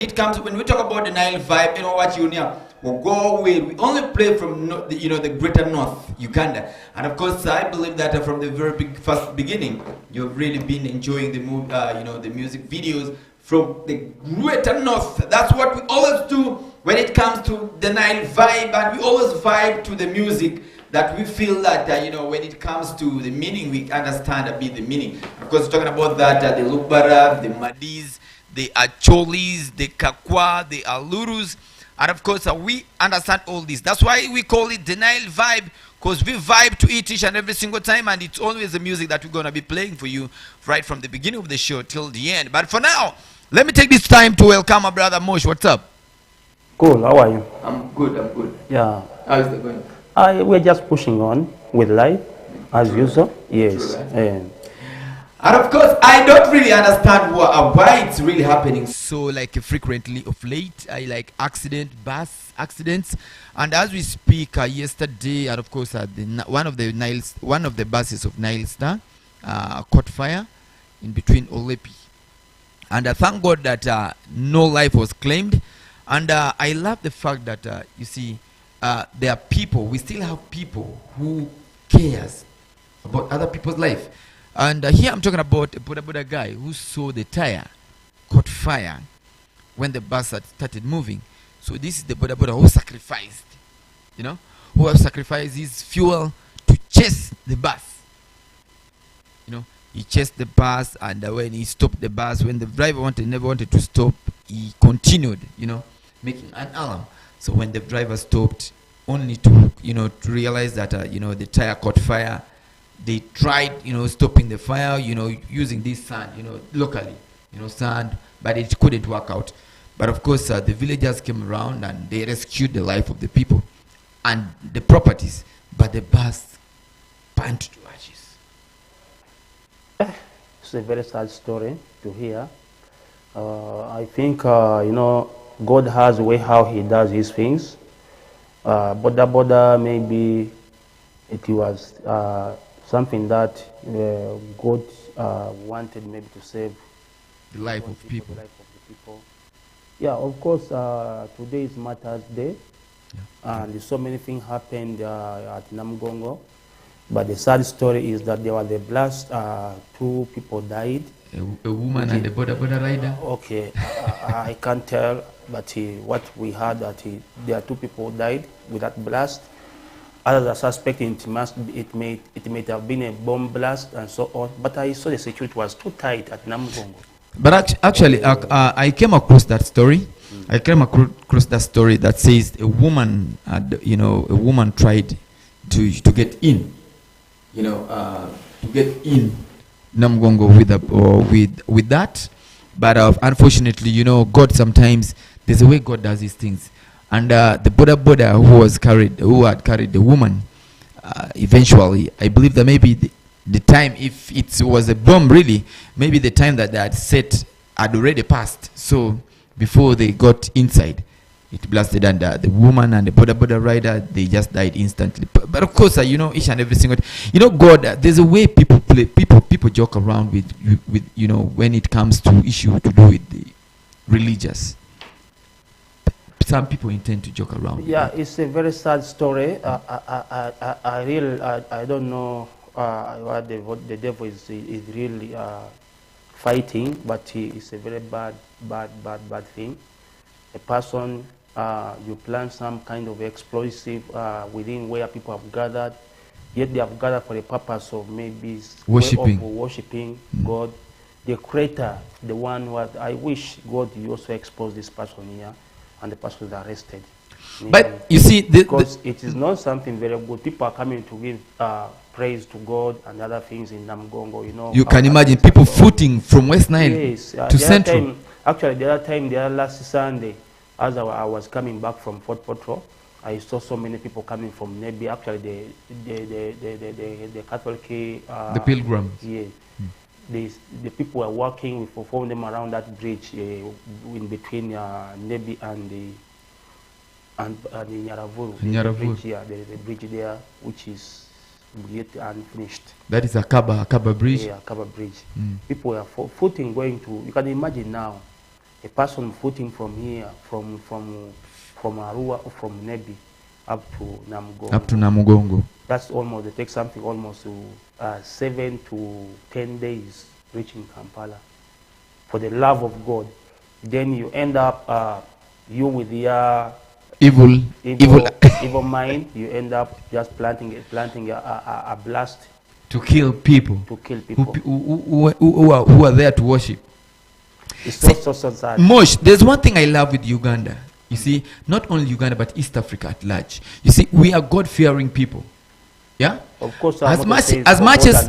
It comes when we talk about the Nile vibe, you know what, Junior? We'll go away. We only play from the greater north, Uganda, and of course, I believe that from the first beginning, you've really been enjoying the the music videos from the greater north. That's what we always do when it comes to the Nile vibe, and we always vibe to the music that we feel that when it comes to the meaning, we understand a bit the meaning. Of course, talking about that, the Lubara, the Madis, the Acholis, the Kakwa, the Alurus, and of course we understand all this. That's why we call it the Nile vibe, because we vibe to it each and every single time, and it's always the music that we're going to be playing for you right from the beginning of the show till the end. But for now, let me take this time to welcome my brother Mosh. What's up? Cool, how are you? I'm good. Yeah. How is it going? We're just pushing on with life, as usual. Yes. And of course, I don't really understand why it's really happening so frequently of late. I like bus accidents, and as we speak, yesterday, and of course, one of the buses of Nile Star caught fire in between Olepi, and I thank God that no life was claimed. And I love the fact that you see, there are people. We still have people who cares about other people's life. And here I'm talking about a Buddha guy who saw the tire caught fire when the bus had started moving. So this is the Buddha who sacrificed, who has sacrificed his fuel to chase the bus. He chased the bus, and when he stopped the bus, when the driver never wanted to stop, he continued, making an alarm. So when the driver stopped, only to realize that the tire caught fire, they tried stopping the fire using this sand locally sand, but it couldn't work out. But of course the villagers came around and they rescued the life of the people and the properties, but the bus burned to ashes. It's a very sad story to hear. I think God has a way how he does his things. Boda maybe it was something that God wanted maybe to save the life of people. Yeah, of course, today is Mother's Day, and so many things happened at Namgongo. But the sad story is that there was a blast, 2 people died. A woman and a Boda rider? Okay, I can't tell, but what we heard that there are 2 people died with that blast. Others are suspecting it may have been a bomb blast and so on. But I saw the security was too tight at Namgongo. But actually, I came across that story. I came across that story that says a woman, a woman tried to get in, to get in Namgongo with that. But unfortunately, God sometimes, there's a way God does these things. And the Buddha who had carried the woman, eventually, I believe that maybe the time, if it was a bomb really, maybe the time that they had set had already passed. So before they got inside, it blasted, and the woman and the Buddha rider, they just died instantly. But of course, each and every single, God, there's a way people play, people joke around with when it comes to issue to do with the religious. Some people intend to joke around. Yeah, it's a very sad story. I don't know what the devil is really fighting, but it's a very bad thing. A person, you plant some kind of explosive within where people have gathered, yet they have gathered for the purpose of maybe worshiping God, the Creator, the one who I wish God you also expose this person here, and the person is arrested. But you see, because it is not something very good. People are coming to give praise to God and other things in Namgongo. You can imagine people footing from West Nile to Central. Actually, the other time, last Sunday, as I was coming back from Fort Potro, I saw so many people coming from Nebi. Actually, the Catholic, the pilgrims. Yeah. The people were walking. We performed them around that bridge in between Nebi and the Nyaravuru. The bridge there, which is yet unfinished. That is a Kaba bridge? Yeah, Kaba bridge. People were footing going to, you can imagine now, a person footing from here, from Arua or from Nebi up to Namugongo. Up to Namugongo. That's almost, it takes something almost to 7 to 10 days reaching Kampala. For the love of God. Then you end up, you with your evil mind, you end up just planting a blast. To kill people. To kill people. Who are there to worship. It's so sad. Mosh, there's one thing I love with Uganda. You see, not only Uganda, but East Africa at large. You see, we are God-fearing people. Yeah? Of course, as much as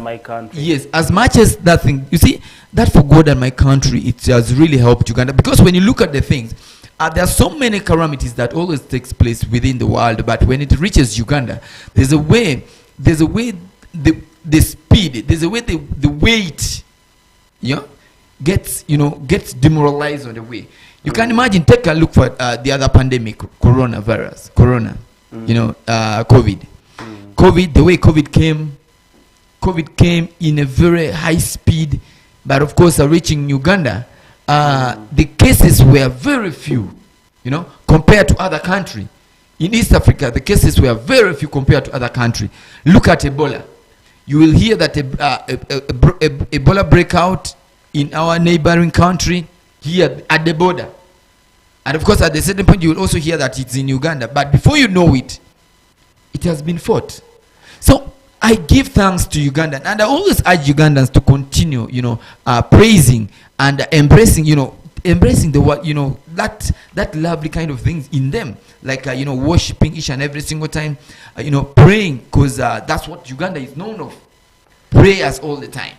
my country. Yes, as much as that thing, you see, that for God and my country, it has really helped Uganda. Because when you look at the things, there are so many calamities that always takes place within the world, but when it reaches Uganda, there's a way the speed, there's a way the weight, gets demoralized on the way. You can imagine, take a look for the other pandemic, corona, COVID. COVID, the way COVID came in a very high speed, but of course, reaching Uganda, the cases were very few, compared to other country. In East Africa, the cases were very few compared to other country. Look at Ebola. You will hear that Ebola breakout in our neighboring country here at the border. And of course, at a certain point, you will also hear that it's in Uganda. But before you know it, it has been fought. So I give thanks to Uganda, and I always urge Ugandans to continue, praising and embracing the that lovely kind of things in them, like worshiping each and every single time, praying, because that's what Uganda is known of, prayers all the time.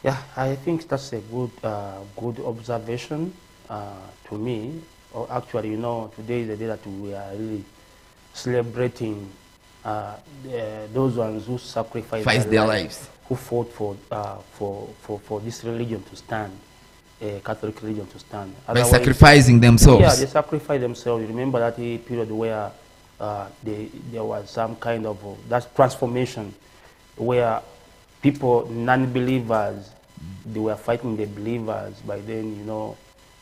Yeah, I think that's a good observation to me. Or actually, today is the day that we are really celebrating those ones who sacrificed their lives, who fought for this religion to stand, Catholic religion to stand. By sacrificing themselves. Yeah, they sacrificed themselves. Remember that period where there was some kind of that transformation where people, non-believers, they were fighting the believers. By then,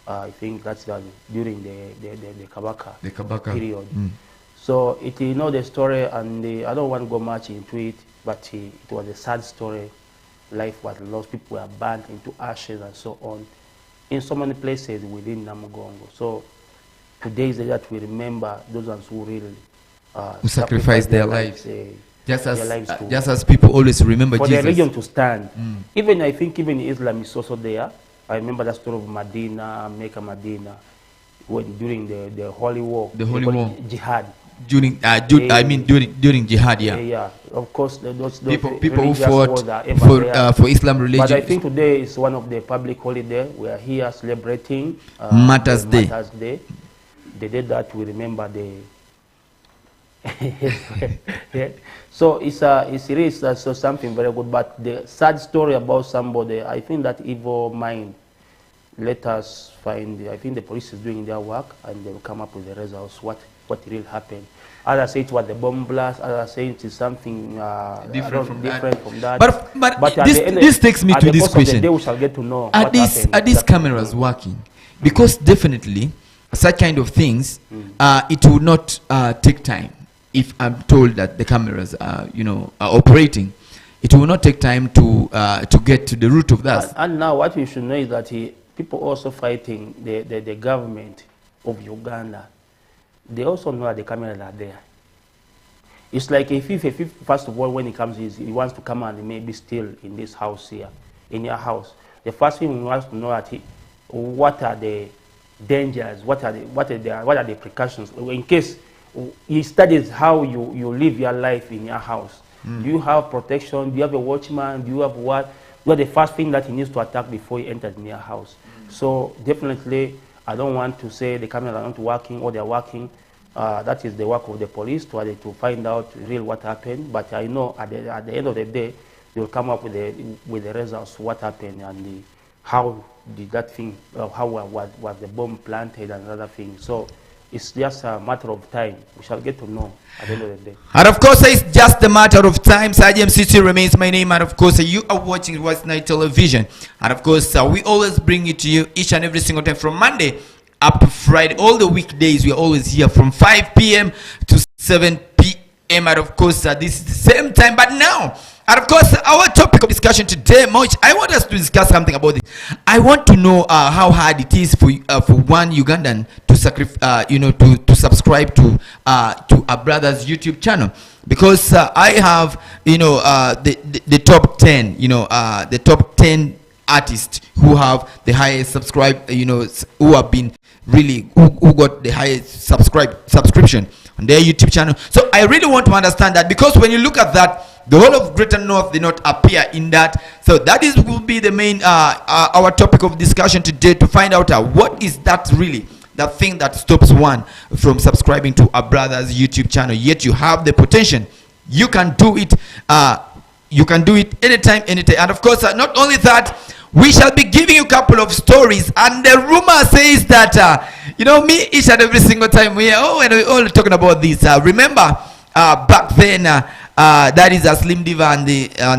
I think that's during the Kabaka period. So the story, and I don't want to go much into it, but it was a sad story. Life was lost, people were burned into ashes and so on, in so many places within Namugongo. So today is the day that we remember those ones who really who sacrificed their lives. Just as people always remember for Jesus. For the religion to stand. I think even Islam is also there. I remember the story of Mecca Medina, during the Holy War. The Holy War. Jihad. During jihad, yeah. Yeah, of course, those people who fought for Islam religion. But I think today is one of the public holiday. We are here celebrating Martyrs Day. The day that we remember the. Yeah. So it is so something very good. But the sad story about somebody, I think that evil mind. Let us find. I think the police is doing their work, and they will come up with the results. What really happened? Others say it was the bomb blast. Others say it is something different from that. But this takes me to this question. At the day we shall get to know. Are these cameras working? Because definitely, such kind of things, it will not take time. If I'm told that the cameras are operating, it will not take time to get to the root of that. And now what we should know is that people also fighting the government of Uganda. They also know that the cameras are there. It's like if first of all, when he comes, he wants to come and maybe still in this house here, in your house. The first thing he wants to know that what are the dangers, what are the precautions, in case he studies how you live your life in your house. Do you have protection? Do you have a watchman? Do you have what? What the first thing that he needs to attack before he enters in your house. So definitely, I don't want to say the cameras are not working or they are working. That is the work of the police to find out really what happened. But I know at the end of the day, they will come up with the results, what happened and how did that thing, how was the bomb planted and other things. So it's just a matter of time. We shall get to know at the end of the day. And of course, it's just a matter of time. Sergeant CC remains my name. And of course, you are watching West Night Television. And of course, we always bring it to you each and every single time from Monday up to Friday. All the weekdays, we are always here from 5 p.m. to 7 p.m. And of course, this is the same time. But now, and of course, our topic of discussion today, I want us to discuss something about this. I want to know how hard it is for one Ugandan to to subscribe to a brother's YouTube channel, because I have the top 10, the top 10 artists who have the highest who have been really who got the highest subscription on their YouTube channel. So I really want to understand that, because when you look at that, the whole of Greater North did not appear in that. So that will be the main our topic of discussion today, to find out what is that really, that thing that stops one from subscribing to a brother's YouTube channel. Yet you have the potential, you can do it. You can do it anytime. And of course, not only that, we shall be giving you a couple of stories. And the rumor says that me, each and every single time we are when we're all talking about this. Remember back then. That is a Slim Diva and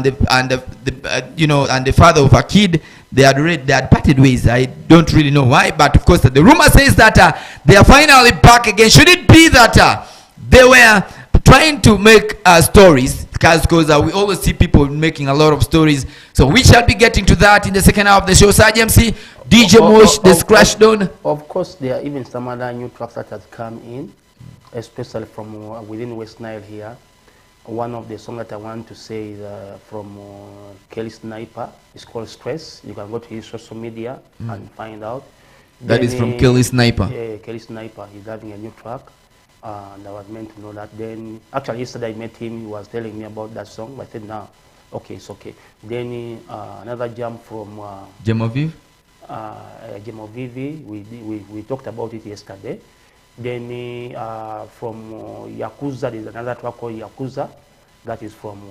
the father of a kid. They had parted ways. I don't really know why, but of course the rumor says that they are finally back again. Should it be that they were trying to make stories? Because we always see people making a lot of stories. So we shall be getting to that in the second half of the show. Sir MC, DJ Mosh, the Scratch Down. Of course, there are even some other new tracks that have come in, especially from within West Nile here. One of the songs that I want to say is from Kelly Sniper. It's called Stress. You can go to his social media and find out. That is from Kelly Sniper. Yeah, Kelly Sniper. He's having a new track. And I was meant to know that. Then, actually, yesterday I met him. He was telling me about that song. But I said, no, okay, it's okay. Then another jam from Gemoviv. Gemovivi. We talked about it yesterday. Then from Yakuza, there's another track called Yakuza. That is from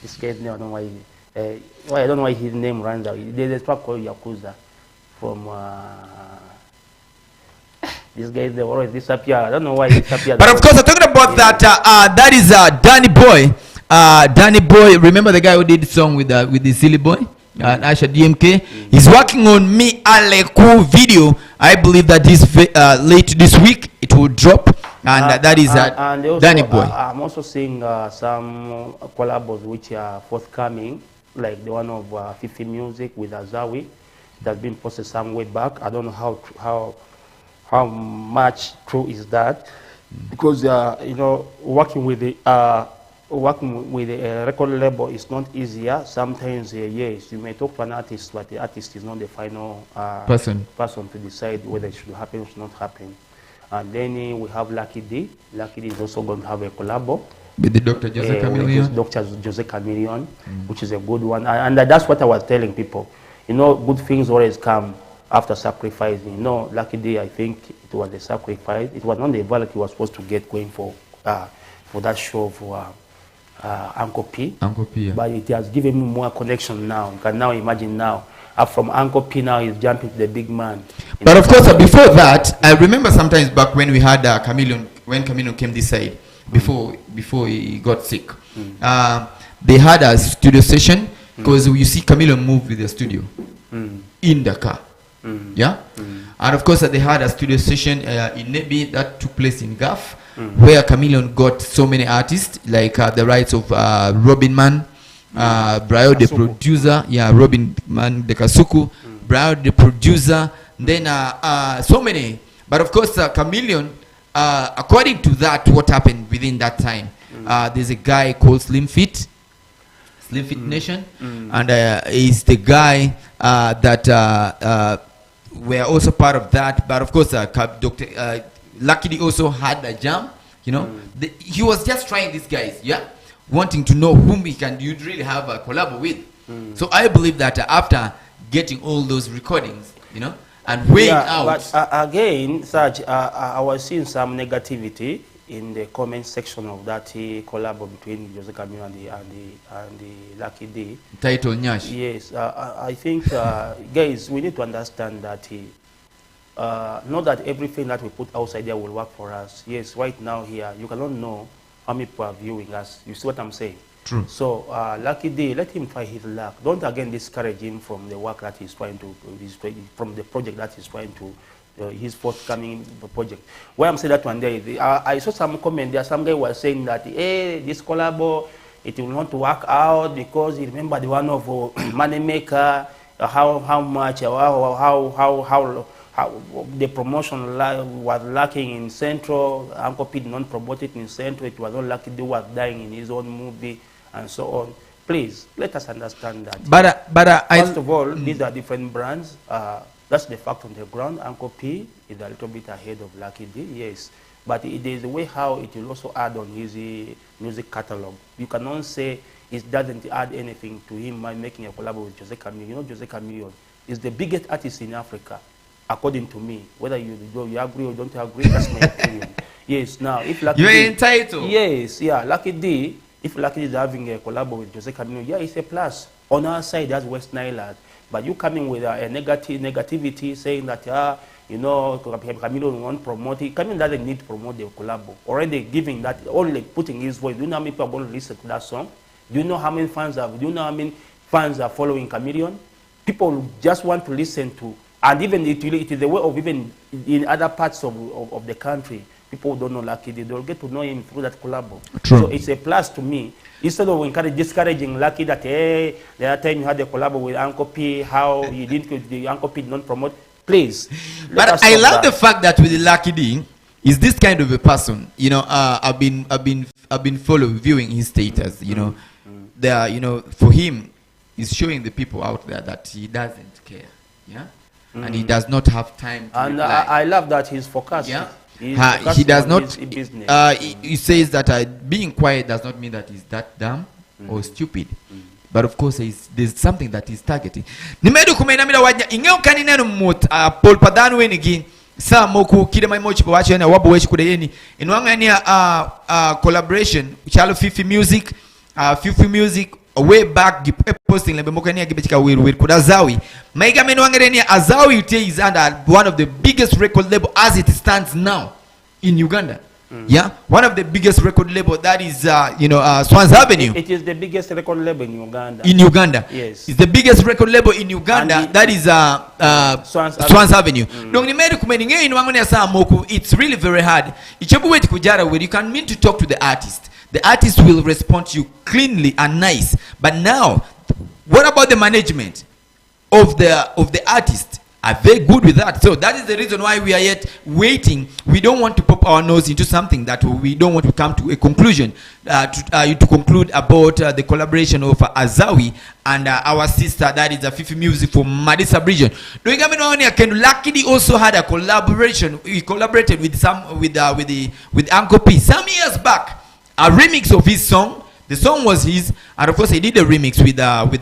this guy's name. I don't know why. I don't know why his name runs out. There's a track called Yakuza from this guy. They always disappear. I don't know why he disappeared. But of course, I'm talking about that. That is Danny Boy. Danny Boy. Remember the guy who did the song with the Silly Boy? Asha DMK. He's working on Me Aleku video. I believe that this late this week it will drop, and that is and also, Danny Boy. I'm also seeing some collabs which are forthcoming, like the one of Fifi Music with Azawi that's been posted some way back. I don't know how much true is that, because working with the record label is not easier. Sometimes, yes, you may talk to an artist, but the artist is not the final person to decide whether it should happen or should not happen. And then we have Lucky D. Lucky D is also going to have a collabo with the Dr. Jose Chameleon. Dr. Jose Chameleon, which is a good one. And that's what I was telling people. Good things always come after sacrificing. Lucky D, I think it was the sacrifice. It was not the value he was supposed to get going for that show for Uncle P. Yeah. But it has given me more connection now. You can now imagine now. From Uncle P now he's jumping to the big man. But of course, before that, I remember sometimes back when we had Chameleon, when Chameleon came this side, before he got sick, they had a studio session, because you see Chameleon move with the studio in the car. Yeah? And of course, they had a studio session in Nebi that took place in Gaf, where Chameleon got so many artists, like the rights of Robin Man, Brayo the producer, Robin Man the Kasuku, Brayo the producer, then so many. But of course, Chameleon, according to that, what happened within that time, there's a guy called Slim Fit Nation, and he's the guy that were also part of that. But of course, Dr. Luckily also had a jam. He was just trying these guys, wanting to know whom you'd really have a collab with. So I believe that after getting all those recordings, and weighing out. But again, Sarge, I was seeing some negativity in the comment section of that collab between Jose Chameleon and the Lucky D. Title Nyash. Yes, I think, guys, we need to understand that not that everything that we put outside there will work for us. Yes, right now here, you cannot know how many people are viewing us. You see what I'm saying? True. So, Lucky Day, let him try his luck. Don't again discourage him from the work that he's trying to, from the project that he's trying to, his forthcoming project. Why I'm saying that one day, I saw some comment there. Some guy was saying that, hey, this collabo, it will not work out because you remember the one of money maker, how much, how the promotion was lacking in Central. Uncle Pete not promoted in Central. It was not Lucky Day was dying in his own movie and so on. Please let us understand that. But First of all, these are different brands. That's the fact on the ground. Uncle P is a little bit ahead of Lucky D, yes. But it is the way how it will also add on his music catalog. You cannot say it doesn't add anything to him by making a collab with Jose Chameleone. You know, Jose Chameleone is the biggest artist in Africa, according to me. Whether you agree or don't agree, that's my opinion. Yes, now, if Lucky you're D, entitled. yes, yeah, Lucky D, if Lucky D is having a collab with Jose Chameleone, yeah, it's a plus. On our side, that's West Nile. But you coming with a negativity, saying that, you know, Chameleone won't promote it. Chameleone doesn't need to promote the collabo. Already giving that, only putting his voice. Do you know how many people are going to listen to that song? Do you know how many fans have? Do you know how many fans are following Chameleone? People just want to listen to, and even it is the way of even in other parts of the country. People don't know Lucky Day. They'll get to know him through that collabo. True. So it's a plus to me. Instead of discouraging Lucky that, hey, the other time you had a collabo with Uncle P, how you didn't, the Uncle P did not promote. Please. But I love the fact that with the Lucky D, is this kind of a person. You know, I've been viewing his status. You know, there. You know, for him, he's showing the people out there that he doesn't care. Yeah, and he does not have time. To and I love that he's focused. Yeah. He does not. He says that being quiet does not mean that he's that dumb or stupid. But of course, there's something that he's targeting. Nimedu kumenamira wajja ingeo kanina mut Paul Padanu wenigi sa moku kide mai mochi pawachi na wabo wechi kudeyeni inwanga ni collaboration chalo Fifi Music way back posting lembe moka ni agibechika weird kudazawi maiga menwanga ni Azawi UT is under one of the biggest record label as it stands now in Uganda. Yeah, one of the biggest record label that is Swans Avenue. It is the biggest record label in Uganda. In Uganda, yes, it's the biggest record label in Uganda. That is Swans Avenue. It's really very hard. Where you can mean to talk to the artist. The artist will respond to you cleanly and nice. But now, what about the management of the artist? Are very good with that. So that is the reason why we are yet waiting. We don't want to pop our nose into something that we don't want to come to a conclusion to conclude about the collaboration of Azawi and our sister, that is Fifi Music from Madisa region. Luckily also had a collaboration. We collaborated with Uncle P some years back. A remix of his song. The song was his, and of course he did a remix with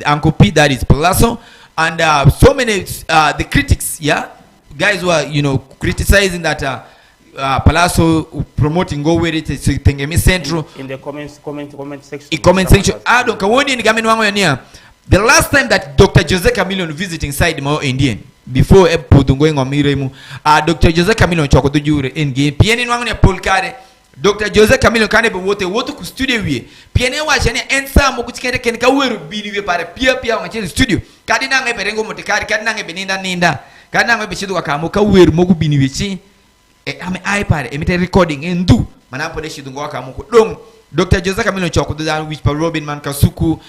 Uncle P, that is Palazzo. And so many the critics, guys were criticizing that Palazzo promoting go with it Tengemi Central in the comment section. Comment section. The last time that Dr. Jose Chameleone visiting side Mao Indian before going on Miremu, Dr. Jose Chameleone chokoto jure in game. Pieni nwangu ya polkare. Dr. Jose Chameleone kane be wote ku studio wie piene wa chane ensa mo kutikere ken ka weru bini we pare pia wa studio kadi na ngebe rengo motikari kadi na ngebe ninda kadi na ngebe chidu ka mo ka weru mo ku bini we chi ame ai pare emite recording endu manapo de chidu ngwa ka mo ku dong Dr. Jose Chameleone choko dan which pa Robin Man Kasuku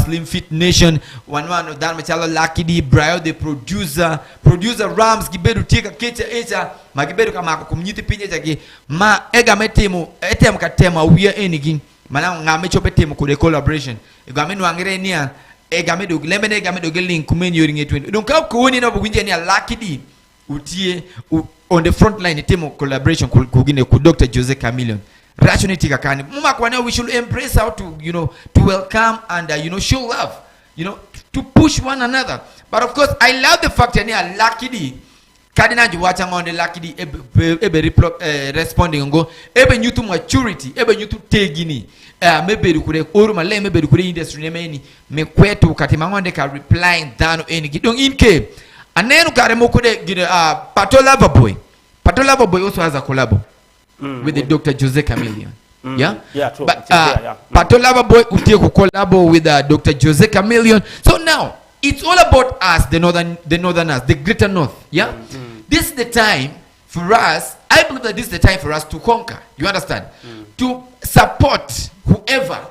Slim Fit Nation one dan mechala Lucky D Brayo the producer Rams gibedu tika kecha magibedu kama kumnyiti pinje jaki ma ega metemu etem katema wiya enigin mana ngame chopetemu ku collaboration egamenu angere nia egamedu lemene egamedu link kumeni yoringe 20 donc ka ko woni na bugunje nia Lucky D utie on the front line temu collaboration kugine ku Dr. Jose Chameleone rationality kakani muma kwa we should embrace how to to welcome and show love, to push one another. But of course I love the fact that Lucky D kadina juwacha ngonde Lucky D ebe responding ngo ebe nyutu maturity ebe nyutu tegini maybe kure oruma le maybe kure industry nemeni mekwetu katima ngonde ka replying dano eni donc inke And then Pato Loverboy. Pato Loverboy also has a collab with the Dr. Jose Chameleon. Yeah? Yeah, true. But Yeah. Pato Loverboy will collab with Dr. Jose Chameleon. So now it's all about us, the northerners, the greater north. Yeah? This is the time for us. I believe that this is the time for us to conquer. You understand? To support whoever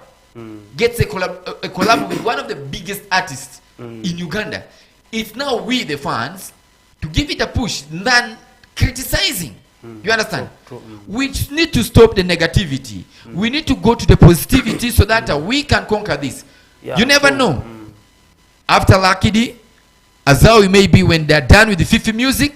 gets a collab with one of the biggest artists in Uganda. It's now we, the fans, to give it a push than criticizing. You understand? True. We need to stop the negativity. We need to go to the positivity so that we can conquer this. Yeah, you never know. After Lucky D, as how it may be when they're done with the Fifi music,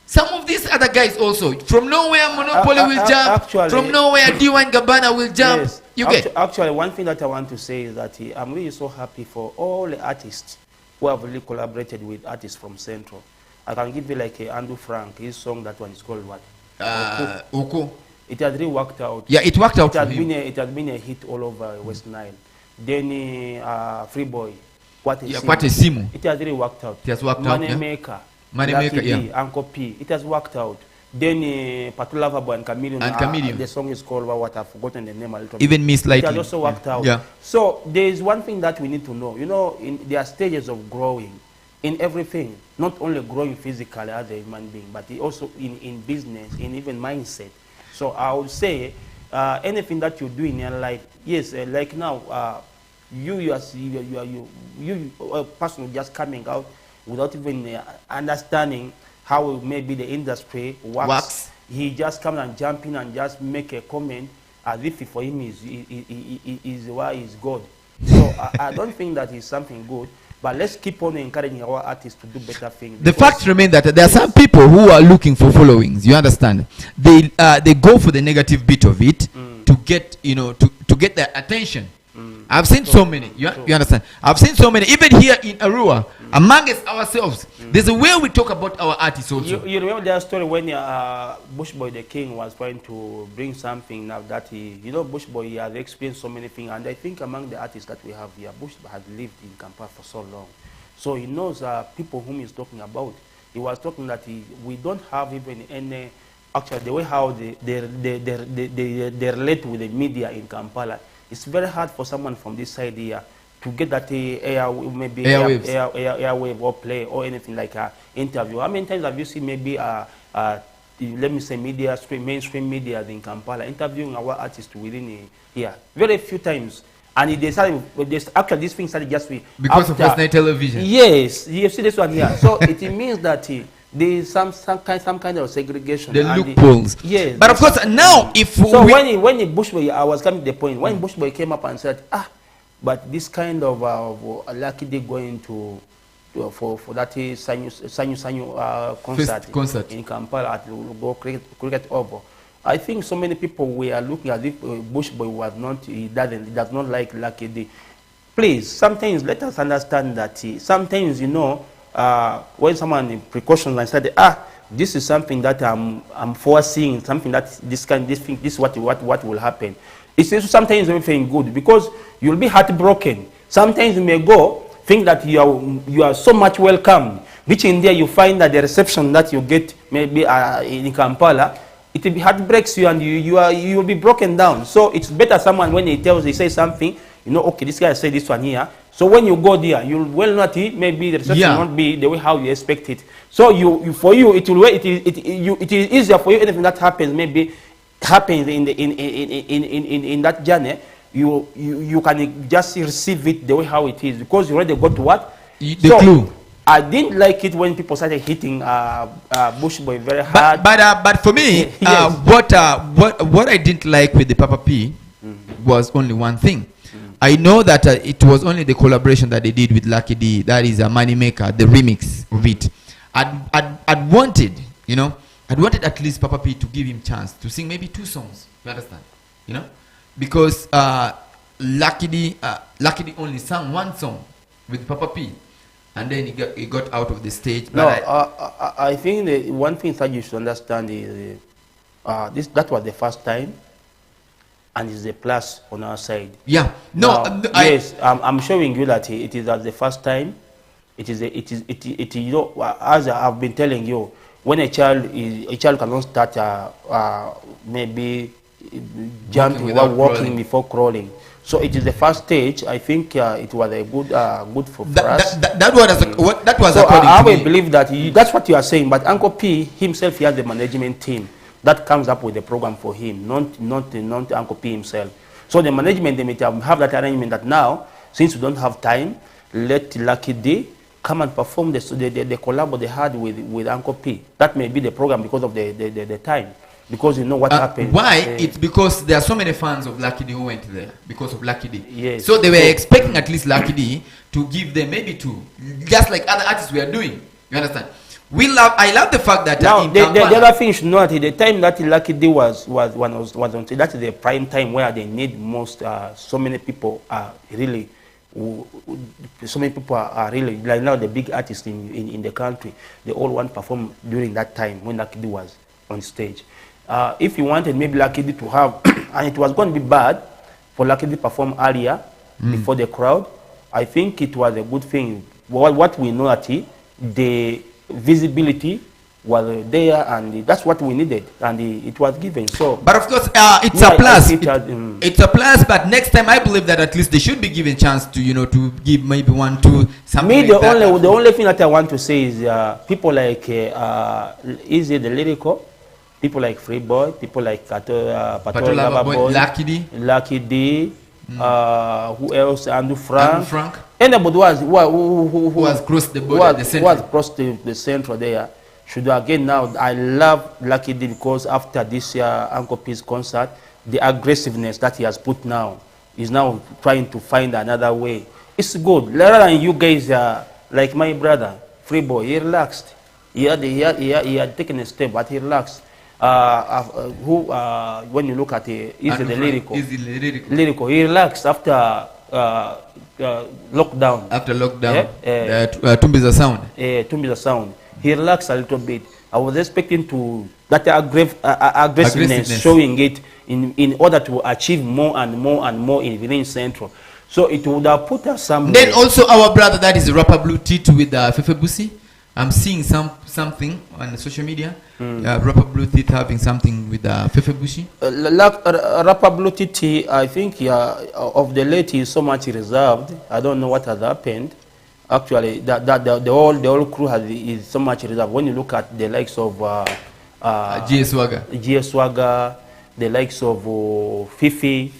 some of these other guys also, from nowhere Monopoly will jump, actually, from nowhere D1 Gabana will jump. Yes. You get? Actually, one thing that I want to say is that I'm really so happy for all the artists who have really collaborated with artists from Central. I can give you like Andrew Frank, his song, that one is called what? Uku. It has really worked out. Yeah, it worked out It has for him. it has been a hit all over West Nile. Then Freeboy, What a Simu. It has really worked out. It has worked out. Money Yeah. Maker, Moneymaker, yeah. Uncle P. It has worked out. Then Pato Loverboy and Chameleon. Chameleon. The song is called what? I've forgotten the name a little Even Miss bit. Lightly. It has also worked out. Yeah. So there is one thing that we need to know. You know, there are stages of growing in everything. Not only growing physically as a human being, but also in business, in even mindset. So I would say anything that you do in your life, yes, like now, you a person just coming out without even understanding how maybe the industry works. He just comes and jump in and just make a comment as if for him is why is God. So I don't think that is something good. But let's keep on encouraging our artists to do better things. The fact remains that there are some people who are looking for followings. You understand? They go for the negative bit of it to get to get their attention. I've seen so many. You understand? I've seen so many. Even here in Arua, amongst ourselves, there's a way we talk about our artists also. You remember that story when Bushboy the King was trying to bring something now that Bushboy has experienced so many things, and I think among the artists that we have here, Bushboy has lived in Kampala for so long, so he knows people whom he's talking about. He was talking that we don't have even any. Actually, the way how they relate with the media in Kampala, it's very hard for someone from this side here to get that airwave or play or anything like an interview. How many times have you seen maybe let me say mainstream media in Kampala interviewing our artists within here? Very few times. And they started, actually this thing started just because of West Night television. Yes, you see this one here. So it means that there is some kind of segregation. The loopholes. Yes. But of course now when Bushboy, I was coming to the point when Bushboy came up and said, but this kind of Lucky Day going to for that Sanyu concert in Kampala at go cricket over. I think so many people were looking as if Bushboy was not. He does not like Lucky Day. Please, sometimes let us understand that sometimes when someone in precautions and said, this is something that I'm foreseeing, something that this is what will happen. It's sometimes everything good because you'll be heartbroken. Sometimes you may go think that you are so much welcome. Reaching there, you find that the reception that you get maybe in Kampala, it will be heartbreaks you and you will be broken down. So it's better someone when he says something, okay, this guy said this one here. So when you go there, you will not maybe the reception won't be the way how you expect it. So for you it is easier for you anything that happens in that journey. You can just receive it the way how it is because you already got to what the clue. I didn't like it when people started hitting Bushboy very hard. But for me, yes. What I didn't like with the Papa P was only one thing. I know that it was only the collaboration that they did with Lucky D, that is a Moneymaker, the remix of it. I'd wanted at least Papa P to give him chance to sing maybe 2 songs. You understand? Because Lucky D only sang 1 song with Papa P, and then he got out of the stage. But I think the one thing that you should understand is that was the first time. And it's a plus on our side. Yeah. I'm showing you that it is at the first time. You know, as I've been telling you, when a child cannot start maybe jumping or walking before crawling. So it is the first stage. I think it was a good for us. That was so according I to me. believe that that's what you are saying. But Uncle P himself, he has the management team that comes up with the program for him, not Uncle P himself. So the management, they may have that arrangement that now, since we don't have time, let Lucky D come and perform the collab they had with Uncle P. That may be the program because of the time. Because you know what happened. Why? It's because there are so many fans of Lucky D who went there because of Lucky D. Yes. So they were expecting at least Lucky D to give them maybe two, just like other artists we are doing. You understand? I love the fact that now the other thing you should know, at the time that Lucky D was on, that is the prime time where they need most. So many people are really. So many people are really, like now the big artists in the country, they all want to perform during that time when Lucky D was on stage. If you wanted maybe Lucky D to have, and it was going to be bad for Lucky D to perform earlier before the crowd, I think it was a good thing. What we know at the visibility was there, and that's what we needed, and it was given. So, but of course, it's a plus. It's a plus. But next time, I believe that at least they should be given chance to to give maybe 1, 2 something. Me, the only thing that I want to say is people like Easy the Lyrical. People like Free Boy, people like Patola Boy, Lucky D, who else? Andrew Frank. Anybody who has crossed the border, who has crossed the central there. Should again now, I love Lucky D because after this year Uncle P's concert, the aggressiveness that he has put now is now trying to find another way. It's good. Rather than you guys, like my brother Free Boy, he relaxed. He had taken a step, but he relaxed. When you look at the lyrical, he relaxed after lockdown. After lockdown, Tumbiza Sound. Tumbiza Sound. He relaxed a little bit. I was expecting that aggressiveness, showing it in order to achieve more and more and more in within Central. So it would have put us somewhere. Then also our brother that is rapper Blue Teeth with Fefe Busi. I'm seeing something on social media. Rapper Blue Teeth having something with Fefe Bushi. Rapper Blue Teeth, I think of the late he is so much reserved. I don't know what has happened. Actually, the whole crew is so much reserved. When you look at the likes of GS Swagger, the likes of Fifi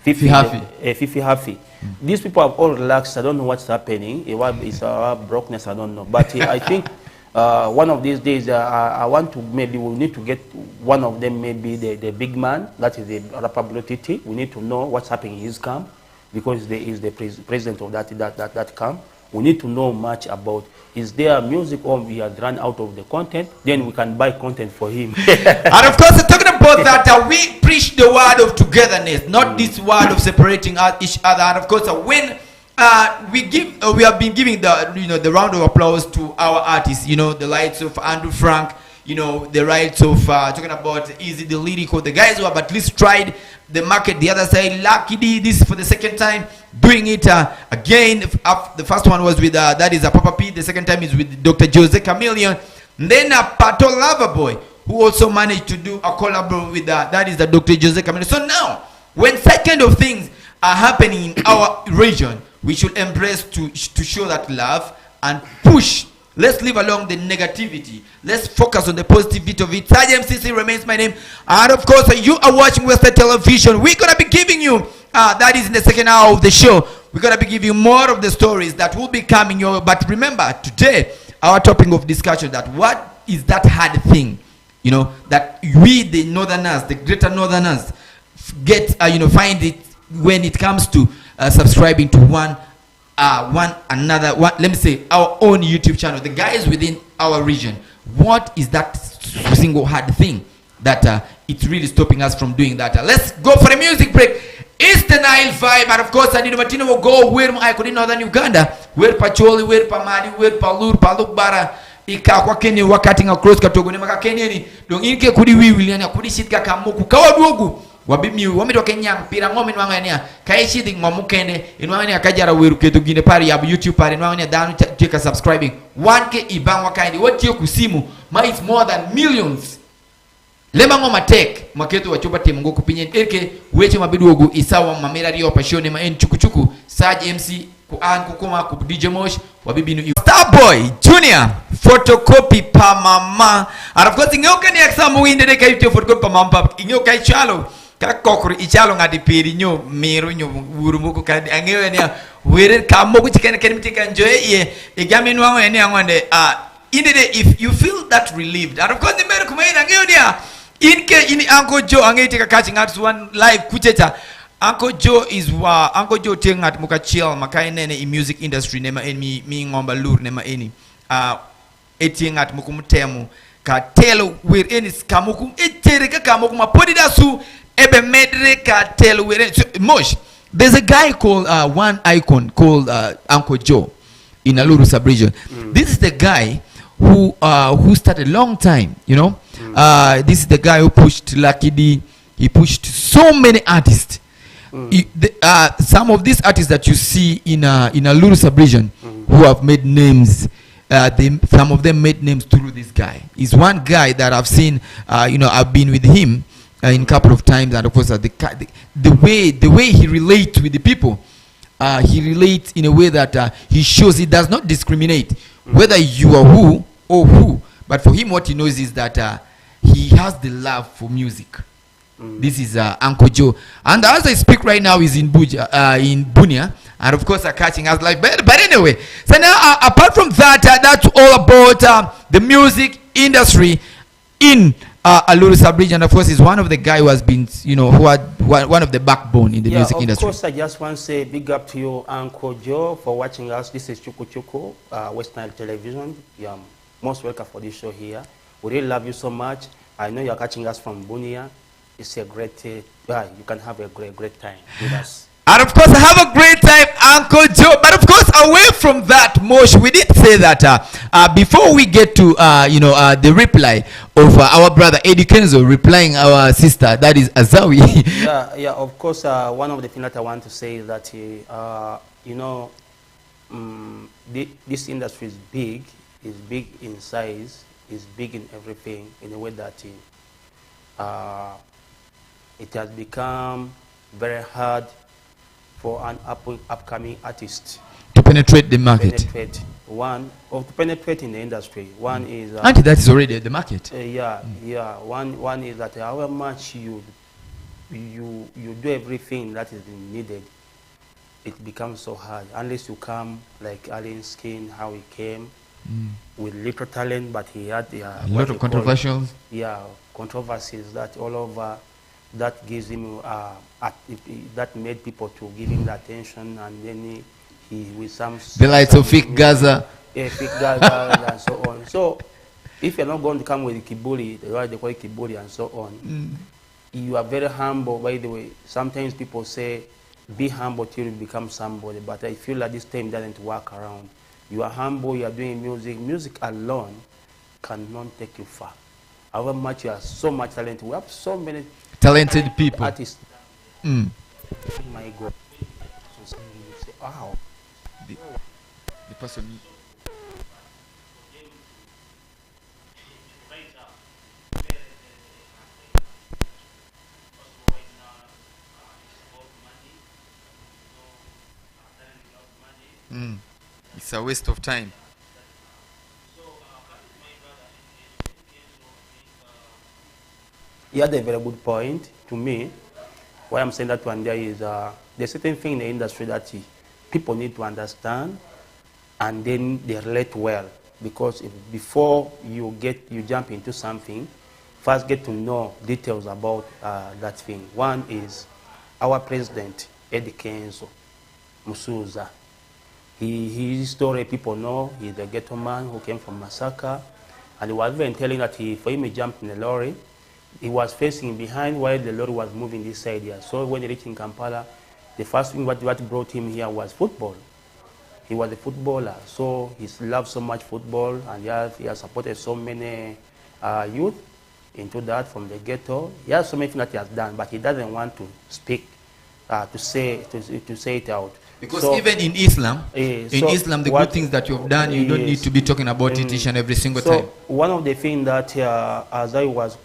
Hafi. These people have all relaxed. I don't know what's happening. It's our brokenness. I don't know. But I think one of these days, I want to we need to get one of them, maybe the big man, that is the rapper Blue Titi. We need to know what's happening in his camp because he is the president of that camp. We need to know much about, is there music or we have run out of the content? Then we can buy content for him. And of course, talking about that, we preach the word of togetherness, not this word of separating each other. And of course, when we have been giving the round of applause to our artists, the likes of Andrew Frank, the rights of talking about Easy the Lyrical, the guys who have at least tried the market, the other side. Lucky D, this for the second time doing it again. The first one was with that is Papa P. The second time is with Dr. Jose Chameleon. And then Pato Loverboy, who also managed to do a collab with that is the Dr. Jose Chameleon. So now, when such kind of things are happening in our region, we should embrace to show that love and push. Let's leave along the negativity. Let's focus on the positivity of it. Sergeant MCC remains my name. And of course, you are watching Western Television. We're going to be giving you, that is in the second hour of the show, we're going to be giving you more of the stories that will be coming your way. But remember, today, our topic of discussion, that what is that hard thing, that we, the Northerners, the greater Northerners, get, find it when it comes to subscribing to let me say, our own YouTube channel, the guys within our region. What is that single hard thing that it's really stopping us from doing that? Let's go for a music break. It's the Nile vibe, and of course, Anino Martino will go where I could in northern Uganda, where Pacholi, where Pamadi, where Palur, Palukbara, Ika kwa Kenya, wakati across Katogo, Nemaka Kenya, don't inke kudi wiwili, kudi sitka kamoku, kawaduogu. wabi wami to kenyang pira ngomi nwanga nia kai chidi ngomu kende inwanga nia kajara weru ketu gine pari ya YouTube pari nwanga nia danu tika subscribing 1k ibang wakaindi what yo kusimu ma it's more than millions lema ngoma tek maketu wachoba timu ngoku pinyen erke weche mabiduogu isawa mamera rio pasione ma en chukuchuku Saj MC ku an ku kuma ku DJ Mosh wabibinu Starboy Junior photocopy pa mama and of course ingoka ni exam winde de kai photocopy pa mama ingoka chalo ka kokro ichalo ngadi piri nyo miru nyo urumuko ka angewe ni were kamo ku chikene ken mitika enjoy ye igami nwango eni angwande inde de if you feel that relieved and of course the mere kuma ina ngewe dia inke ini Uncle Joe angetika catching out one live kucheta Uncle Joe is Uncle Joe tengat muka chill makai nene in music industry nema eni mi ngomba lur nema eni etingat muku mutemu ka telo wir eni kamuku etere ka kamuku mapodi dasu ebe medre ka telo wir so, Mosh, there's a guy called one icon called Uncle Joe in Aluru Subregion. This is the guy who started a long time, you know. This is the guy who pushed Lucky D. He pushed so many artists. Some of these artists that you see in Aluru Subregion who have made names, some of them made names through this guy. He's one guy that I've seen, you know, I've been with him in a couple of times, and of course the way he relates with the people, he relates in a way that he shows he does not discriminate whether you are who or who, but for him what he knows is that he has the love for music. This is Uncle Joe, and as I speak right now, he's in Bunia, and of course, catching us live. But anyway, so now apart from that, that's all about the music industry in Aluru Subregion. Of course, he's one of the guy who has been, you know, who had one of the backbone in the music industry. Of course, I just want to say big up to you, Uncle Joe, for watching us. This is CHUKU CHUKU, West Nile Television. You're most welcome for this show here. We really love you so much. I know you're catching us from Bunia. It's a great, you can have a great time with us. And of course, have a great time, Uncle Joe. But of course, away from that, Mosh, we did say that before we get to, you know, the reply of our brother Eddie Kenzo replying our sister, that is Azawi. Yeah, of course, one of the things that I want to say is that, you know, this industry is big in size, is big in everything, in a way that it has become very hard for an upcoming artist to penetrate the market. To penetrate in the industry. One is Auntie, that is already the market. One is that however much you do everything that is needed, it becomes so hard unless you come like Allen Skin, how he came with little talent, but he had a lot of controversial. Controversies that all over. That gives him that made people to give him the attention, and then he with some the lights of fake Gaza, fake Gaza and so on. So if you're not going to come with kiburi, the way they call it kiburi and so on, you are very humble. By the way, sometimes people say be humble till you become somebody, but I feel like this time doesn't work around. You are humble, you are doing music. Music alone cannot take you far. However much you are so much talented, we have so many talented people. Artists. My God. Wow. The person. It's a waste of time. You had a very good point to me. Why I'm saying that one there is there's certain thing in the industry that people need to understand, and then they relate well. Because before you jump into something, first get to know details about that thing. One is our president, Eddie Kenzo Musuza. His story people know. He's a ghetto man who came from Masaka, and he was even telling that for him to jump in the lorry, he was facing behind while the lorry was moving this side here. So when he reached in Kampala, the first thing what brought him here was football. He was a footballer, so he loved so much football, and he has supported so many youth. into that from the ghetto. He has so many things that he has done, but he doesn't want to speak, to say it out. Because so, even in Islam, the good things that you have done, you don't need to be talking about it each and every single time. One of the things that as I was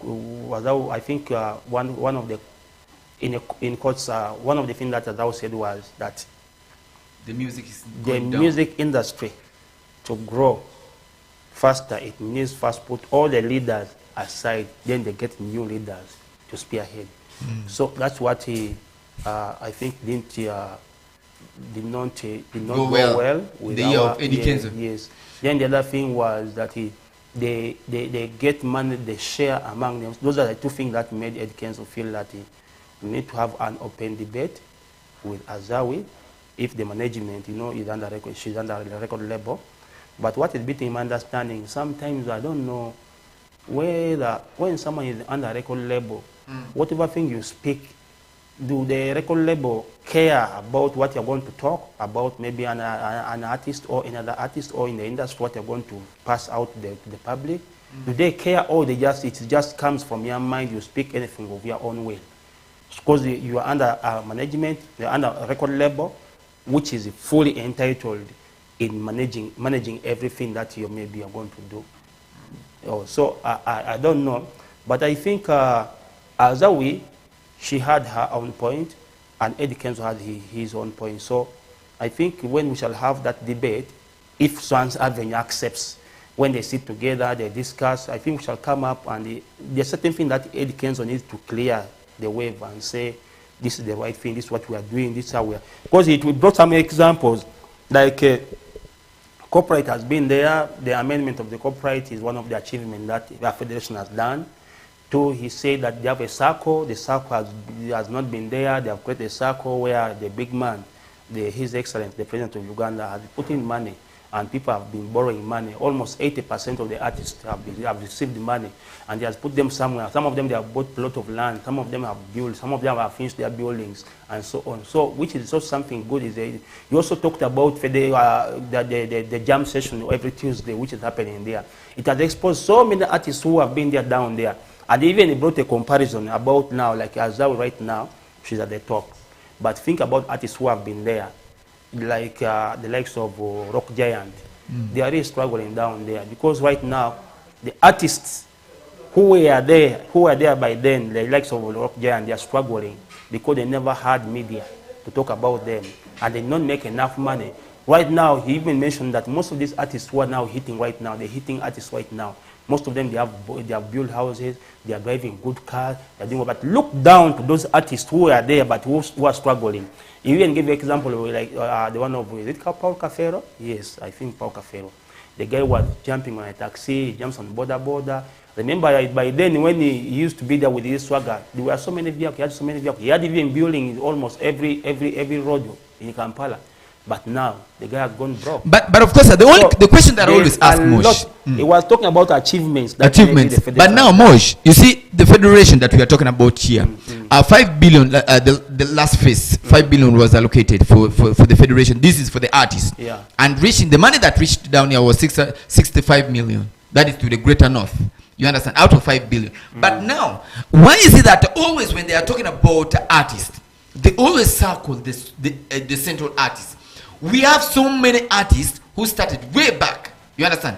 I think one of the in quotes one of the things that Azau said was that the music is music industry to grow faster, it needs first put all the leaders aside, then they get new leaders to spearhead. So that's what he I think did not go well with the year of Eddie Kenzo. Yes. Then the other thing was that they get money, they share among them. Those are the two things that made Eddie Kenzo feel that we need to have an open debate with Azawi if the management, is under record, she's under the record label. But what is between him understanding, sometimes I don't know whether when someone is under record label, whatever thing you speak, do the record label care about what you're going to talk about, maybe an artist or another artist or in the industry, what you're going to pass out to the public? Do they care, or it just comes from your mind, you speak anything of your own will? Because you are under management, you're under a record label, which is fully entitled in managing everything that you maybe are going to do. So I don't know, but I think Azawi, she had her own point, and Eddie Kenzo had his own point. So I think when we shall have that debate, if Swans Avenue accepts, when they sit together, they discuss, I think we shall come up, and there's certain thing that Eddie Kenzo needs to clear the wave and say, this is the right thing, this is what we are doing, this is how we are. Because it brought some examples, like corporate has been there, the amendment of the corporate is one of the achievements that the federation has done. Two, he said that they have a circle, the circle has not been there, they have created a circle where the big man, His Excellency, the President of Uganda, has put in money, and people have been borrowing money. Almost 80% of the artists have received money, and he has put them somewhere. Some of them, they have bought a lot of land, some of them have built, some of them have finished their buildings, and so on. So, which is also something good. You also talked about the jam session every Tuesday, which is happening there. It has exposed so many artists who have been there down there. And even he brought a comparison about now, like Azau right now, she's at the top. But think about artists who have been there, like the likes of Rock Giant. They are really struggling down there, because right now, the artists who were there by then, the likes of Rock Giant, they are struggling because they never had media to talk about them, and they don't make enough money. Right now, he even mentioned that most of these artists who are now hitting right now, they're hitting artists right now. Most of them, they have built houses, they are driving good cars, they're doing, but look down to those artists who are there but who are struggling. You even give an example like the one of, is it Paul Cafero? Yes, I think Paul Cafero. The guy was jumping on a taxi, he jumps on border. Remember, by then when he used to be there with his swagger, there were so many vehicles, he had so many vehicles. He had even building in almost every road in Kampala. But now, the guy has gone broke. But of course, the question that I always ask Mosh. He was talking about achievements. But now, Mosh, you see, the federation that we are talking about here, 5 billion, the last phase, 5 billion was allocated for the federation. This is for the artists. Yeah. And the money that reached down here was 65 million. That is to the greater north. You understand? Out of 5 billion. But now, why is it that always when they are talking about artists, they always circle the central artists? We have so many artists who started way back. You understand?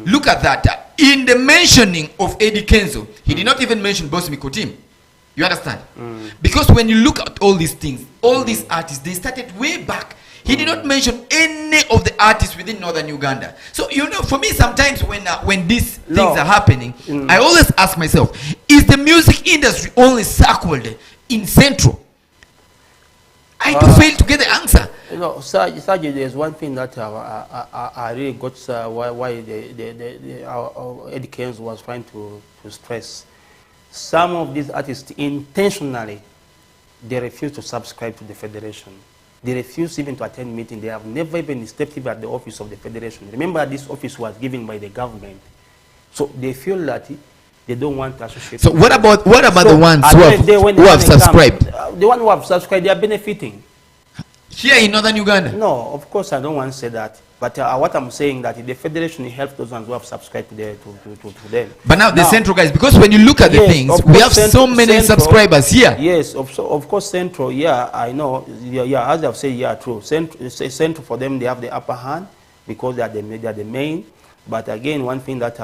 Look at that. In the mentioning of Eddie Kenzo, he did not even mention Boss Mikotim. You understand? Because when you look at all these things, all these artists, they started way back. He did not mention any of the artists within northern Uganda. So, for me, sometimes when these things are happening, I always ask myself, is the music industry only circled in Central? I do fail to get the answer. Sergio, there's one thing that I really got why Eddie Kenzo was trying to stress. Some of these artists intentionally, they refuse to subscribe to the federation. They refuse even to attend meetings. They have never even stepped at the office of the federation. Remember, this office was given by the government. So they feel that they don't want to associate. So what about the ones who have subscribed? The ones who have subscribed, they are benefiting. Here in northern Uganda? No, of course I don't want to say that. But what I'm saying that the federation helps those ones who have subscribed to them. But now the central guys, because when you look at the things, we have so many subscribers here. Yes, of course central, yeah, I know. Yeah, as I've said, yeah, true. Central for them, they have the upper hand because they are the main. But again, one thing that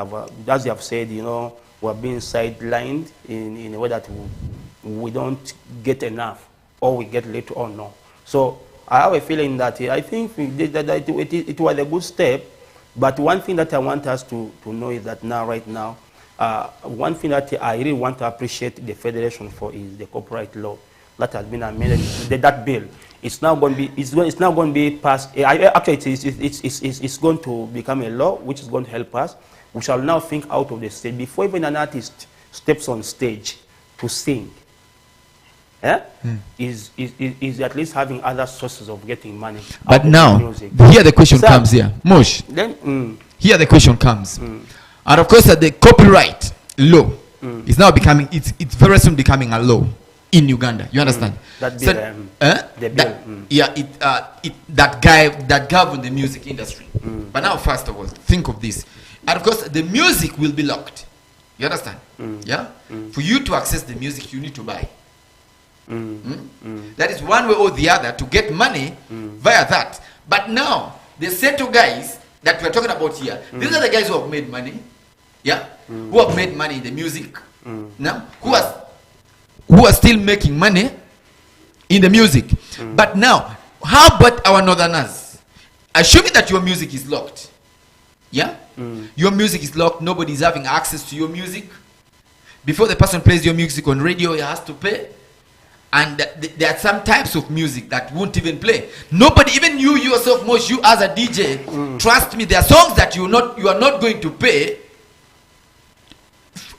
as you have said, you know, we're being sidelined in a way that we don't get enough, or we get little or no. So I have a feeling that I think it was a good step, but one thing that I want us to know is that right now, one thing that I really want to appreciate the federation for is the copyright law that has been amended. That bill, it's now going to be passed. Actually, it's going to become a law which is going to help us. We shall now think out of the stage before even an artist steps on stage to sing. Is at least having other sources of getting money. But now, here the question comes here. Mosh, here the question comes. And of course, the copyright law is now becoming, it's very soon becoming a law in Uganda. You understand? That bill, that govern the music industry. But now, first of all, think of this. And of course, the music will be locked. You understand? Yeah? For you to access the music, you need to buy. That is one way or the other to get money via that. But now the central guys that we're talking about here, these are the guys who have made money, who have made money in the music now, who are still making money in the music. But now, how about our northerners? Assuming that your music is locked, your music is locked, nobody is having access to your music. Before the person plays your music on radio, he has to pay. And there are some types of music that won't even play. Nobody, even you yourself, Mosh, you as a DJ, trust me, there are songs that you are not going to pay.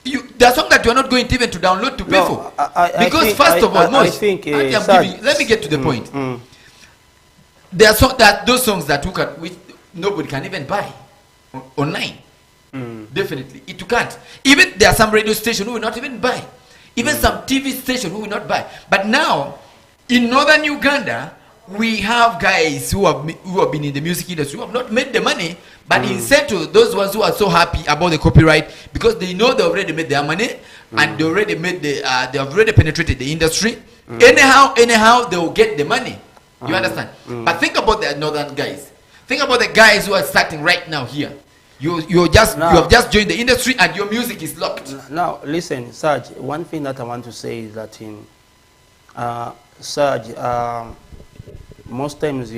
There are songs that you are not going to even to download to pay for. Because first of all, Mosh, let me get to the point. There are those songs that which nobody can even buy online. Definitely, you can't. Even there are some radio stations who will not even buy. Even some TV station who will not buy. But now, in northern Uganda, we have guys who have been in the music industry who have not made the money, but instead to those ones who are so happy about the copyright because they know they already made their money and they already made they have already penetrated the industry. Anyhow, they will get the money. You understand? But think about the northern guys. Think about the guys who are starting right now here. You have just joined the industry and your music is locked. Now listen, Serge, one thing that I want to say is that Serge, most times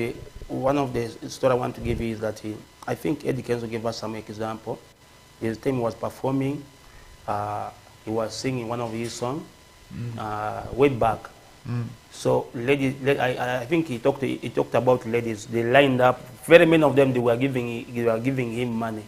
one of the story I want to give you is that I think Eddie Kenzo gave us some example. His time was performing, he was singing one of his songs way back. So ladies, I think he talked about ladies. They lined up. Very many of them they were giving him money.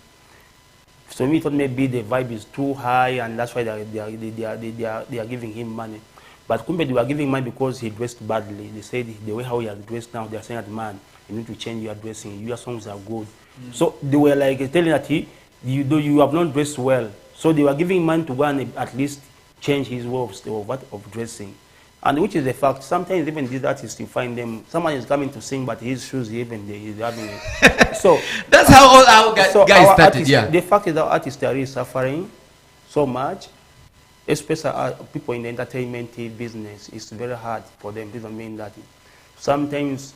So we thought maybe the vibe is too high, and that's why they are giving him money. But Kumbe, they were giving money because he dressed badly. They said the way how he has dressed now, they are saying that man, you need to change your dressing. Your songs are good. So they were like telling that you have not dressed well. So they were giving money to go and at least change his way of dressing. And which is the fact, sometimes even these artists, you find them, someone is coming to sing, but his shoes even he's having it. So that's how all our guys started. Artists, the fact is that artists are really suffering so much, especially people in the entertainment business. It's very hard for them. This doesn't mean that sometimes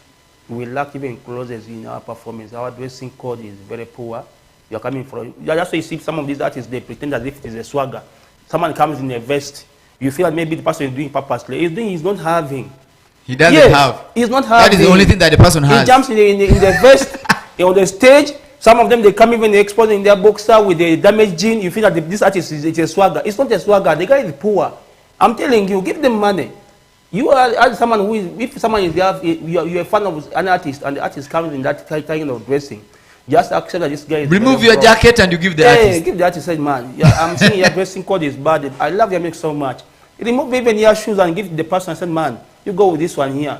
we lack even clothes in our performance. Our dressing code is very poor. You're coming from, that's why you see some of these artists, they pretend as if it's a swagger. Someone comes in a vest. You feel that maybe the person is doing purposely. He's not having. He doesn't have. He's not having. That is the only thing that the person has. He jumps in the vest on the stage. Some of them, they come even exposing their boxer with the damaged jean. You feel that this artist is a swagger. It's not a swagger. The guy is poor. I'm telling you, give them money. You are someone who is, if someone is there, you're a fan of an artist, and the artist comes in that kind of dressing. Just accept that this guy is remove your jacket and you give the artist. Give the artist, say, man, I'm seeing your dressing code is bad. I love your make so much. Remove even your shoes and give the person and say, man, you go with this one here.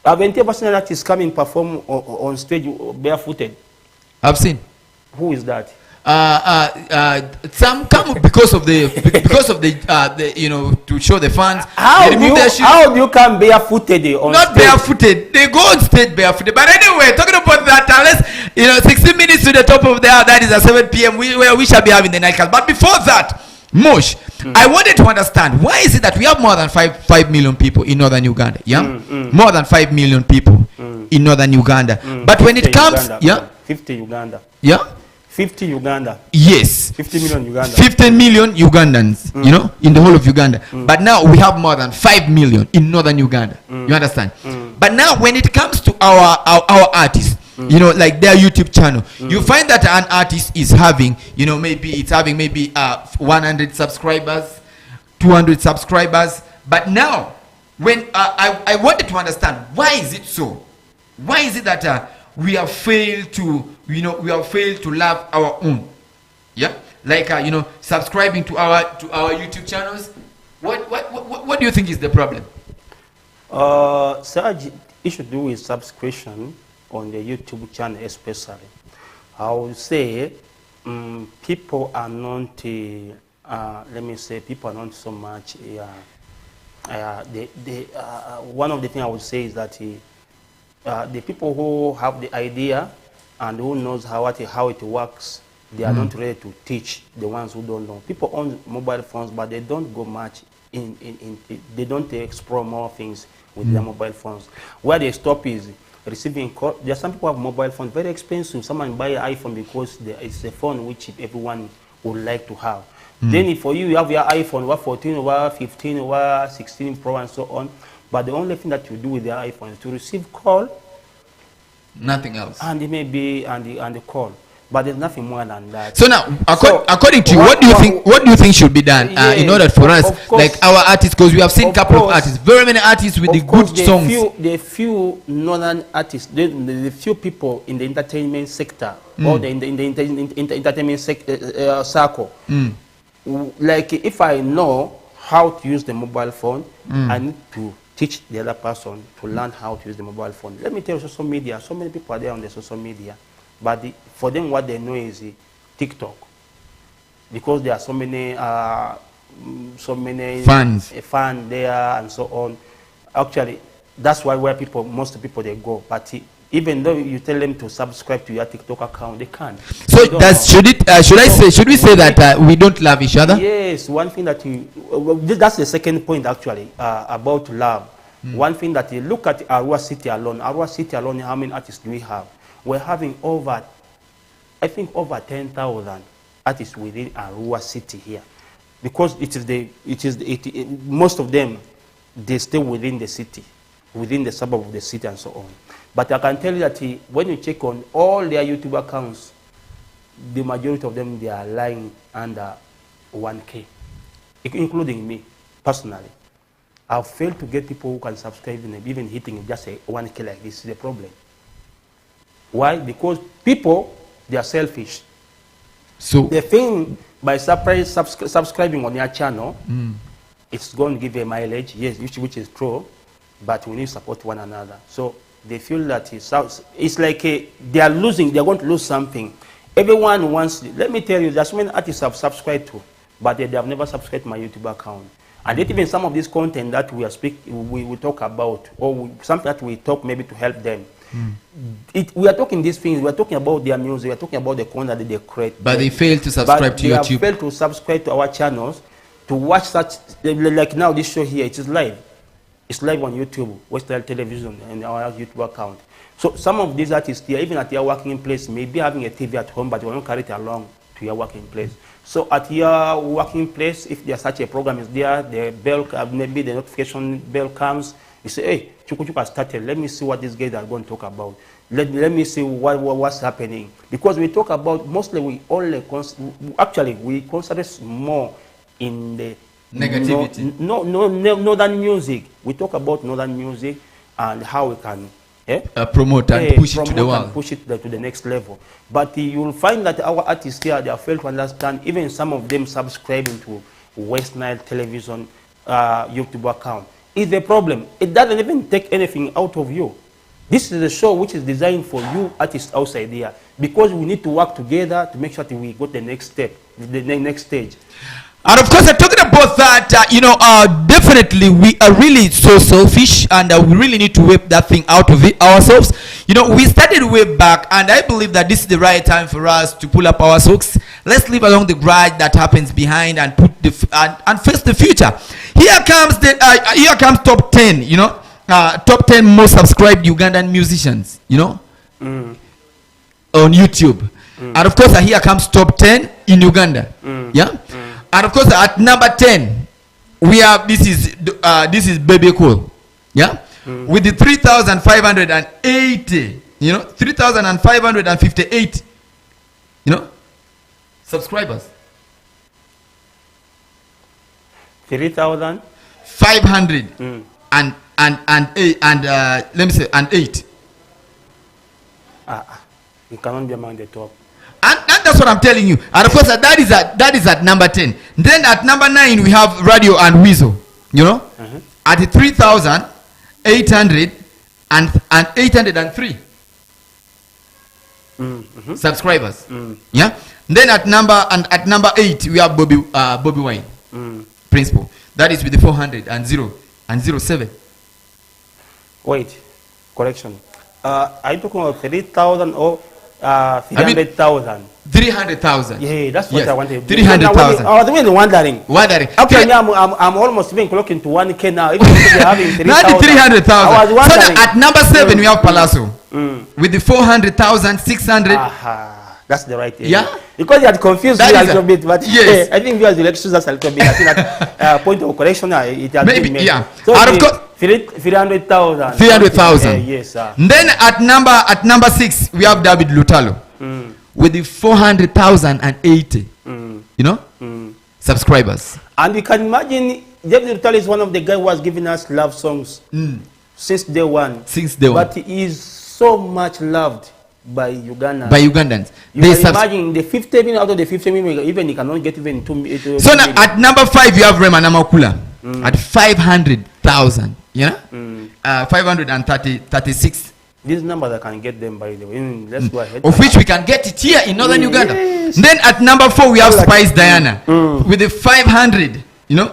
I've been personal artists come and perform on stage barefooted. I've seen. Who is that? Some come because of the you know, to show the fans. How They do remove you their shoes. how do you come barefooted on Not stage? barefooted. They go on stage barefooted. But anyway, talking about that, let's, you know, 16 minutes to the top of the hour. That is at 7 p.m. We shall be having the nightcast. But before that, Mosh, I wanted to understand, why is it that we have more than 5 million people in northern Uganda? Yeah, more than 5 million people in northern Uganda. But when it comes, Uganda, yeah, 50 Uganda. yeah. 50 Uganda. Yes. 50 million Uganda. 15 million Ugandans, you know, in the whole of Uganda. But now we have more than 5 million in northern Uganda. You understand? But now when it comes to our artists, you know, like their YouTube channel, you find that an artist is having, you know, maybe it's having maybe 100 subscribers, 200 subscribers. But now, when I wanted to understand, why is it so? Why is it that we have failed to, you know, we have failed to love our own? Yeah, like you know, subscribing to our YouTube channels. What do you think is the problem? Sarge, it should do with subscription on the YouTube channel especially. I would say people are not, let me say, people are not so much, one of the things I would say is that the people who have the idea and who knows how it works, they are not ready to teach the ones who don't know. People own mobile phones, but they don't go much they don't explore more things with their mobile phones. Where they stop is receiving call. There are some people who have mobile phones, very expensive. Someone buy an iPhone because it's a phone which everyone would like to have. Then if for you have your iPhone, what 14, what 15, what 16 Pro and so on. But the only thing that you do with your iPhone is to receive call. Nothing else. And it may be and the call. But there's nothing more than that. So now, according to you, what do you think should be done in order for us, like our artists, because we have seen a couple of artists, very many artists with the good songs. The few northern artists, the few people in the entertainment sector or in the entertainment circle, like if I know how to use the mobile phone, I need to teach the other person to learn how to use the mobile phone. Let me tell you, social media, so many people are there on the social media. But for them, what they know is TikTok, because there are so many fans there and so on. Actually, that's why most people they go. But even though you tell them to subscribe to your TikTok account, they can't. So should we say that we don't love each other? Yes, one thing that that's the second point actually about love. One thing that you look at Arua City alone. Arua City alone, how many artists do we have? We're having over 10,000 artists within Arua City here, because most of them, they stay within the city, within the suburb of the city and so on. But I can tell you that when you check on all their YouTube accounts, the majority of them, they are lying under 1K, including me personally. I've failed to get people who can subscribe, even hitting just a 1K like this is a problem. Why? Because people, they are selfish. So the thing, by subscribing on your channel, it's going to give a mileage, yes, which is true, but we need to support one another. So they feel that it's like they are going to lose something. Everyone wants, let me tell you, there's so many artists I've subscribed to, but they have never subscribed to my YouTube account. And even some of this content that we talk about, or something that we talk maybe to help them, we are talking these things, we are talking about their music, we are talking about the content that they create. But they fail to subscribe to YouTube. They have failed to subscribe to our channels, to watch such, like now this show here, it is live. It's live on YouTube, Western Television, and our YouTube account. So some of these artists here, even at their working place, may be having a TV at home, but they will not carry it along to your working place. So at your working place, if there's such a program is there, the bell, maybe the notification bell comes, you say, hey, Chuku Chuku has started. Let me see what these guys are going to talk about. Let me see what's happening. Because we talk about, mostly we concentrate more in the negativity. Northern music. We talk about northern music and how we can promote and push it to the world. Push it to the next level. But you'll find that our artists here, they have failed to understand, even some of them subscribing to West Nile Television YouTube account. Is the problem. It doesn't even take anything out of you. This is a show which is designed for you artists outside there, because we need to work together to make sure that we go to the next step, the next stage. And of course, talking about that, definitely we are really so selfish, and we really need to whip that thing out of it ourselves. We started way back, and I believe that this is the right time for us to pull up our socks. Let's leave along the grudge that happens behind and put and face the future. Here comes top 10. Top 10 most subscribed Ugandan musicians. On YouTube. And of course, here comes top 10 in Uganda. Yeah. And of course, at number 10, we have this is Baby Cool, yeah, with the 3,580, 3,558, subscribers. 3,500 and let me say and 8. You cannot be among the top. And that's what I'm telling you. And of course, that is at number 10. Then at number 9, we have Radio and Weasel. At the 3,800 and 803 subscribers. Yeah. Then at number 8, we have Bobby Wine, Principal. That is with the 400 and 07. Wait, correction. Are you talking about 3,000 or 300,000? 300,000. Yeah, that's what I wanted. 300,000. I was really wondering. Okay, now I'm almost even clocking to 1K now. Even if you're having 3,000. 300,000. I was wondering. So at number 7, we have Palazzo with the 400,000, 600. That's the right area. Yeah. Because you had confused me a little bit, but yes. I think viewers will excuse us a little bit. I think that point of correction, it has maybe, been made. yeah. So out of course, 300,000. 300,000. Yes, sir. Then at number 6, we have David Lutalo with the 400,080. Subscribers. And you can imagine, David Lutalo is one of the guys who has given us love songs since day one. But he is so much loved by Ugandans. You can imagine the 50 million out of the 50 million, even he cannot get even 2 million. So now at number 5, you have Rema Namakula at 500,000. 536. These numbers I can get them, by the way. Let's go ahead. Of which we can get it here in northern Uganda. Then at number 4, we have Spice Diana with the 500, and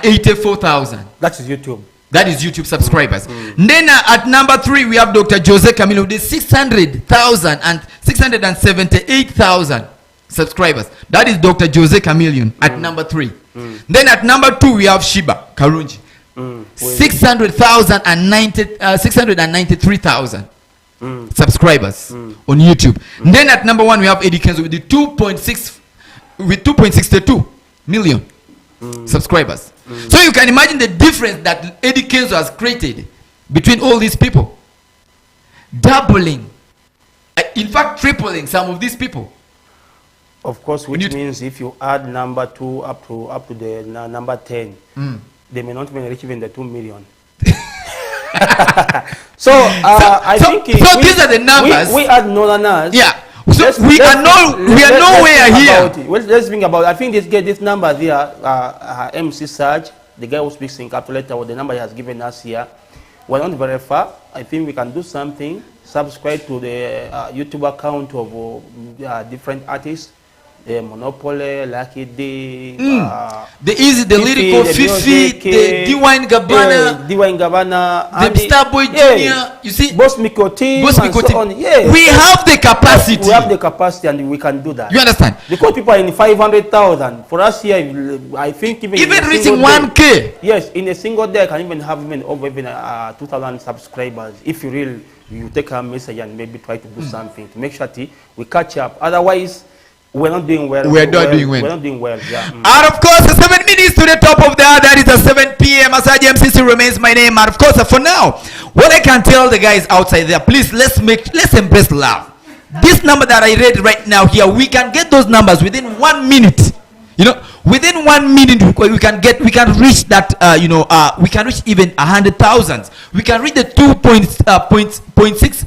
84,000. That is YouTube. That is YouTube subscribers. Then at number 3, we have Dr. Jose Camilo with 600,000 and 678,000 subscribers. That is Dr. Jose Chameleon at number 3. Then at number 2, we have Shiba Karunji. 600,000 and 693,000 subscribers on YouTube. Then at number 1, we have Eddie Kenzo with the 2.62 million subscribers. So you can imagine the difference that Eddie Kenzo has created between all these people, doubling, in fact tripling some of these people. Of course, which means if you add number 2 up to the number 10, they may not even reach even the 2 million. So I think these are the numbers. We add Northerners. Yeah. So we are nowhere here. Let's think about it. I think this number here, MC Sarge, the guy who speaks in capital letter, with the number he has given us here, we're not very far. I think we can do something. Subscribe to the YouTube account of different artists. The Monopoly, Lucky D, the Easy, the Lyrical, Fifi, the D-Wine Gabbana, the Starboy Jr., you see, Boss Mikoti, and so on. We have the capacity. We have the capacity and we can do that. You understand? Because people are in 500,000. For us here, I think even reaching 1K. Yes, in a single day, I can even have over 2,000 subscribers. If you take a message and maybe try to do something to make sure we catch up. Otherwise, we're not doing well. We're not doing well. Yeah. And of course, 7 minutes to the top of the hour. That is at 7 p.m. Asaji MCC remains my name. And of course, for now, what I can tell the guys outside there, please let's embrace love. This number that I read right now here, we can get those numbers within 1 minute. Within 1 minute we can reach that. We can reach even 100,000. We can reach the 2.6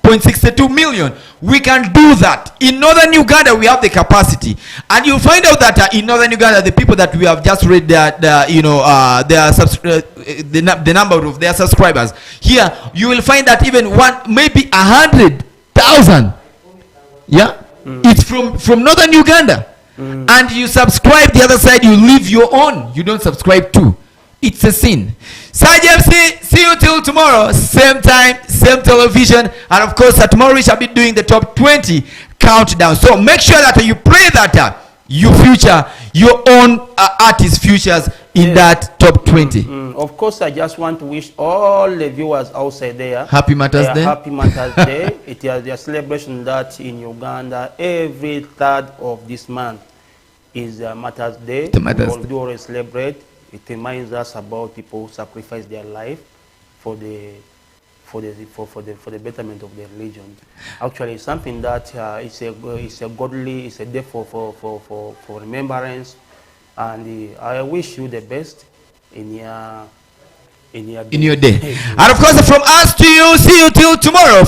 1.62 million. We can do that. In northern Uganda, we have the capacity, and you'll find out that in northern Uganda, the people that we have just read that the number of their subscribers. Here, you will find that even maybe 100,000. Yeah, it's from northern Uganda. And you subscribe the other side, you leave your own, you don't subscribe to. It's a sin. Sergeant, see you till tomorrow, same time, same television, and of course tomorrow we shall be doing the top 20 countdown. So make sure that you pray that you future your own artist futures in that top 20. Of course, I just want to wish all the viewers outside there Happy Mother's Day. Happy Mother's Day. It is a celebration that in Uganda every 3rd of this month is Mother's Day. We always celebrate. It reminds us about people who sacrifice their life for the betterment of their religion. Actually, it's something that it's a godly, it's a day for remembrance, and I wish you the best in your day. And of course, from us to you, see you till tomorrow.